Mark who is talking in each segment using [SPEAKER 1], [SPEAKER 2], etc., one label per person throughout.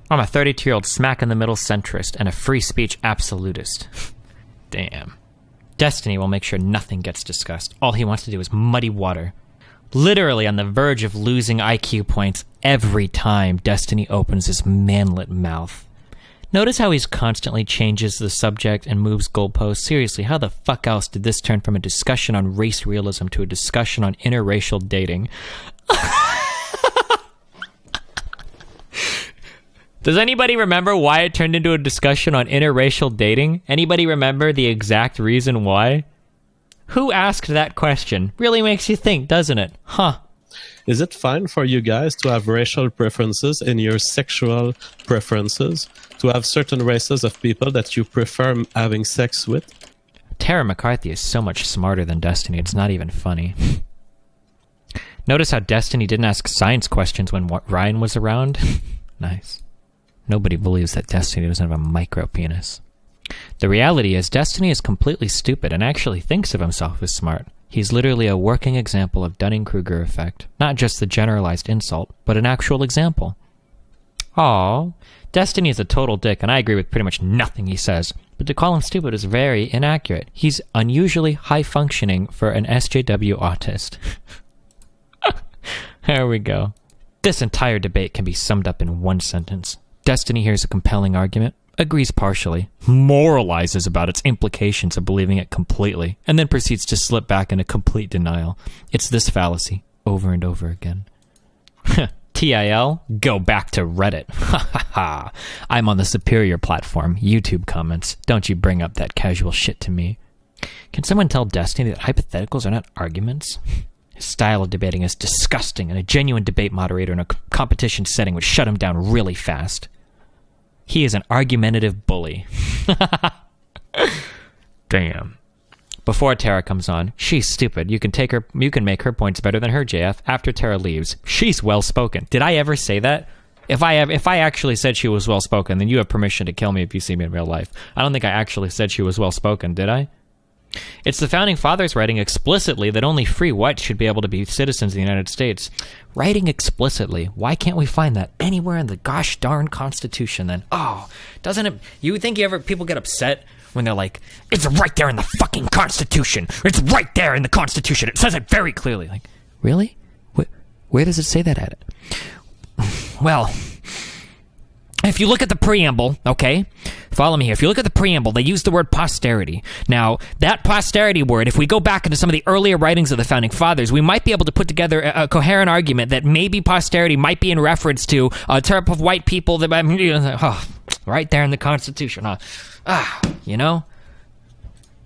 [SPEAKER 1] I'm a 32-year-old smack-in-the-middle centrist and a free speech absolutist. Damn. Destiny will make sure nothing gets discussed. All he wants to do is muddy water. Literally on the verge of losing IQ points every time Destiny opens his manlet mouth. Notice how he's constantly changes the subject and moves goalposts. Seriously, how the fuck else did this turn from a discussion on race realism to a discussion on interracial dating? Does anybody remember why it turned into a discussion on interracial dating? Anybody remember the exact reason why? Who asked that question? Really makes you think, doesn't it? Huh.
[SPEAKER 2] Is it fine for you guys to have racial preferences in your sexual preferences? To have certain races of people that you prefer having sex with?
[SPEAKER 1] Tara McCarthy is so much smarter than Destiny, it's not even funny. Notice how Destiny didn't ask science questions when Ryan was around? Nice. Nobody believes that Destiny doesn't have a micro penis. The reality is, Destiny is completely stupid and actually thinks of himself as smart. He's literally a working example of Dunning-Kruger effect. Not just the generalized insult, but an actual example. Aww, Destiny is a total dick, and I agree with pretty much nothing he says. But to call him stupid is very inaccurate. He's unusually high-functioning for an SJW autist. There we go. This entire debate can be summed up in one sentence. Destiny hears a compelling argument, agrees partially, moralizes about its implications of believing it completely, and then proceeds to slip back into complete denial. It's this fallacy, over and over again. TIL, go back to Reddit. Ha ha ha. I'm on the superior platform, YouTube comments. Don't you bring up that casual shit to me. Can someone tell Destiny that hypotheticals are not arguments? His style of debating is disgusting, and a genuine debate moderator in a competition setting would shut him down really fast. He is an argumentative bully. Damn. Before Tara comes on, she's stupid. You can make her points better than her, JF. After Tara leaves, she's well-spoken. Did I ever say that? If I actually said she was well-spoken, then you have permission to kill me if you see me in real life. I don't think I actually said she was well-spoken, did I? It's the Founding Fathers writing explicitly that only free whites should be able to be citizens of the United States. Writing explicitly. Why can't we find that anywhere in the gosh darn Constitution then? Oh, doesn't it... You would think people get upset when they're like, it's right there in the fucking Constitution. It's right there in the Constitution. It says it very clearly. Like, really? Where does it say that at it? Well, if you look at the preamble, okay, follow me here. If you look at the preamble, they use the word posterity. Now, that posterity word, if we go back into some of the earlier writings of the Founding Fathers, we might be able to put together a coherent argument that maybe posterity might be in reference to a type of white people that, right there in the Constitution, huh? You know?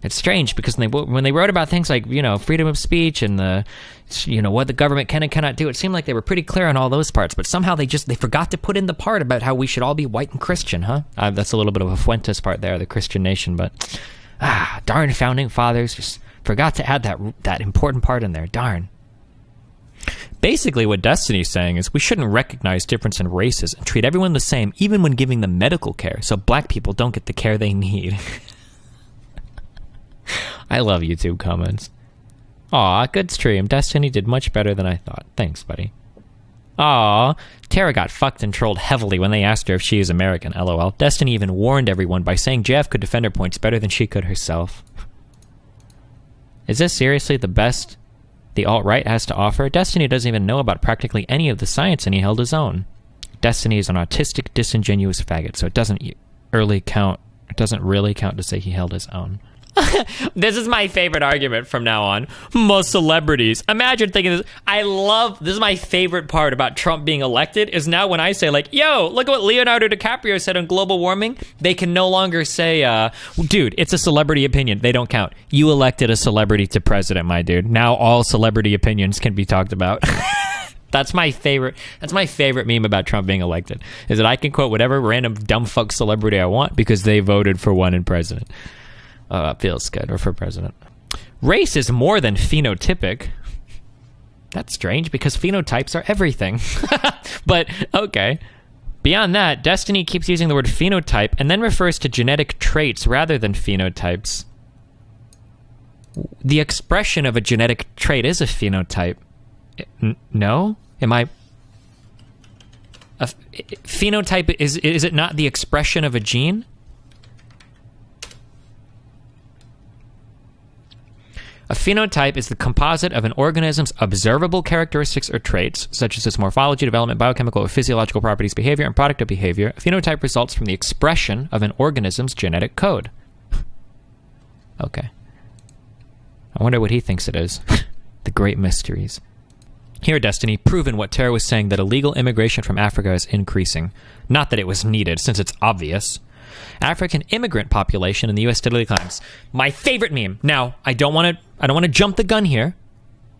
[SPEAKER 1] It's strange because when they wrote about things like, freedom of speech and what the government can and cannot do, it seemed like they were pretty clear on all those parts, but somehow they forgot to put in the part about how we should all be white and Christian, huh? That's a little bit of a Fuentes part there, the Christian nation, but darn Founding Fathers just forgot to add that important part in there, darn. Basically, what Destiny's saying is we shouldn't recognize difference in races and treat everyone the same, even when giving them medical care, so black people don't get the care they need. I love YouTube comments. Aw, good stream. Destiny did much better than I thought. Thanks, buddy. Aw, Tara got fucked and trolled heavily when they asked her if she is American, lol. Destiny even warned everyone by saying JF could defend her points better than she could herself. Is this seriously the best the alt-right has to offer? Destiny doesn't even know about practically any of the science, and he held his own. Destiny is an autistic, disingenuous faggot, so it doesn't really count to say he held his own. This is my favorite argument from now on. Most celebrities. Imagine thinking this. This is my favorite part about Trump being elected is now when I say yo, look at what Leonardo DiCaprio said on global warming. They can no longer say, dude, it's a celebrity opinion. They don't count. You elected a celebrity to president, my dude. Now all celebrity opinions can be talked about. That's my favorite meme about Trump being elected, is that I can quote whatever random dumb fuck celebrity I want because they voted for one in president. Feels good, or for president. Race is more than phenotypic. That's strange, because phenotypes are everything. But, okay. Beyond that, Destiny keeps using the word phenotype and then refers to genetic traits rather than phenotypes. The expression of a genetic trait is a phenotype. No? Am I... phenotype, is it not the expression of a gene? A phenotype is the composite of an organism's observable characteristics or traits, such as its morphology, development, biochemical or physiological properties, behavior, and product of behavior. A phenotype results from the expression of an organism's genetic code. Okay. I wonder what he thinks it is. The great mysteries. Here, Destiny, proven what Tara was saying, that illegal immigration from Africa is increasing. Not that it was needed, since it's obvious. African immigrant population in the U.S. steadily climbs. My favorite meme. Now, I don't want to jump the gun here,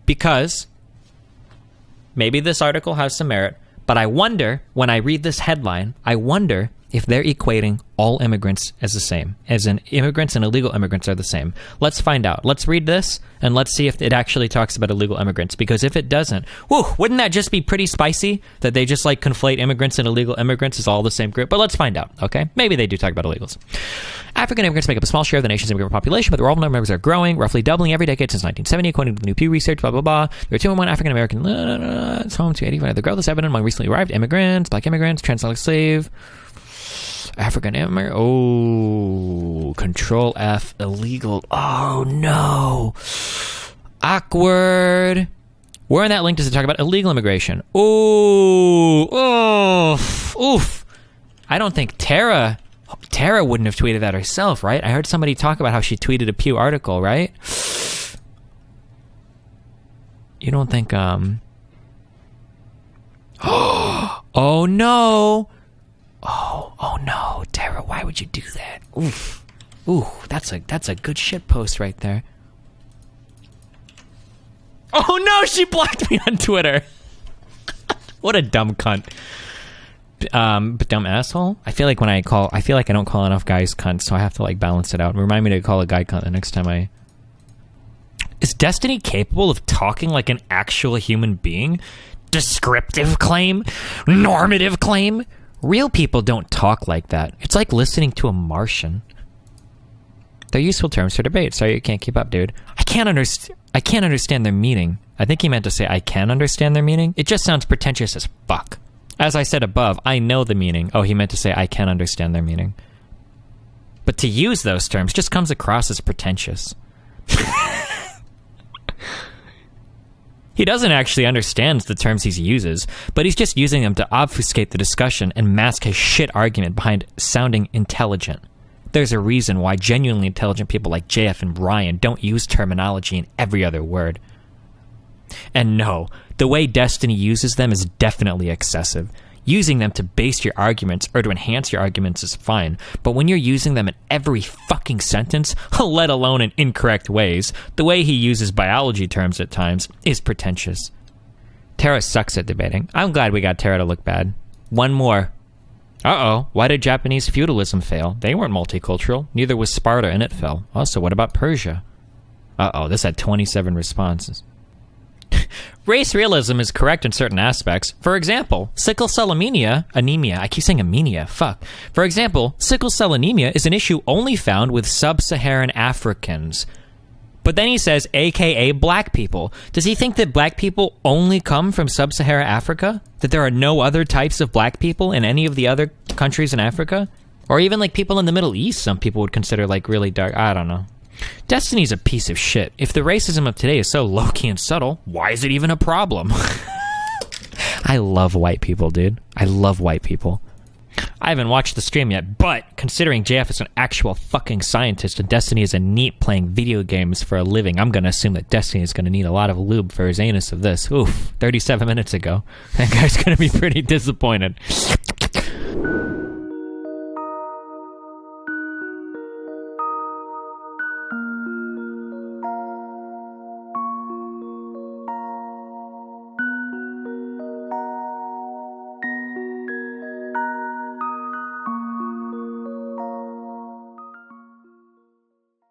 [SPEAKER 1] because maybe this article has some merit, but I wonder, when I read this headline, I wonder if they're equating all immigrants as the same, as in immigrants and illegal immigrants are the same. Let's find out. Let's read this, and let's see if it actually talks about illegal immigrants, because if it doesn't, wouldn't that just be pretty spicy, that they just like conflate immigrants and illegal immigrants as all the same group? But let's find out, okay? Maybe they do talk about illegals. African immigrants make up a small share of the nation's immigrant population, but the overall numbers are growing, roughly doubling every decade since 1970, according to the new Pew Research, blah, blah, blah. There are 2.1 African American, it's home to 85%. The growth is evident among recently arrived immigrants, black immigrants, transatlantic slave, African immigrant. Oh, Control F, illegal. Oh no, awkward. Where in that link does it talk about illegal immigration? Ooh, oof. I don't think Tara wouldn't have tweeted that herself, right? I heard somebody talk about how she tweeted a Pew article, right? You don't think oh no. Oh no, Tara, why would you do that? Ooh, that's a good shit post right there. Oh no, she blocked me on Twitter. What a dumb cunt. But dumb asshole. I feel like I don't call enough guys cunts, so I have to like balance it out. Remind me to call a guy cunt the next time Is Destiny capable of talking like an actual human being? Descriptive claim? Normative claim? Real people don't talk like that. It's like listening to a Martian. They're useful terms for debate. Sorry you can't keep up, dude. I can't understand their meaning. I think he meant to say I can understand their meaning. It just sounds pretentious as fuck. As I said above, I know the meaning. Oh, he meant to say I can understand their meaning. But to use those terms just comes across as pretentious. He doesn't actually understand the terms he uses, but he's just using them to obfuscate the discussion and mask his shit argument behind sounding intelligent. There's a reason why genuinely intelligent people like JF and Ryan don't use terminology in every other word. And no, the way Destiny uses them is definitely excessive. Using them to base your arguments or to enhance your arguments is fine, but when you're using them in every fucking sentence, let alone in incorrect ways, the way he uses biology terms at times is pretentious. Tara sucks at debating. I'm glad we got Tara to look bad. One more. Uh-oh, why did Japanese feudalism fail? They weren't multicultural. Neither was Sparta, and it fell. Also, what about Persia? Uh-oh, this had 27 responses. Race realism is correct in certain aspects. For example, sickle cell anemia. I keep saying anemia. Fuck. For example, sickle cell anemia is an issue only found with sub-Saharan Africans. But then he says, AKA black people. Does he think that black people only come from sub-Saharan Africa? That there are no other types of black people in any of the other countries in Africa? Or even like people in the Middle East, some people would consider like really dark. I don't know. Destiny's a piece of shit. If the racism of today is so low-key and subtle, why is it even a problem? I love white people, dude. I love white people. I haven't watched the stream yet, but considering JF is an actual fucking scientist and Destiny is a neat playing video games for a living, I'm going to assume that Destiny is going to need a lot of lube for his anus of this. Oof, 37 minutes ago. That guy's going to be pretty disappointed.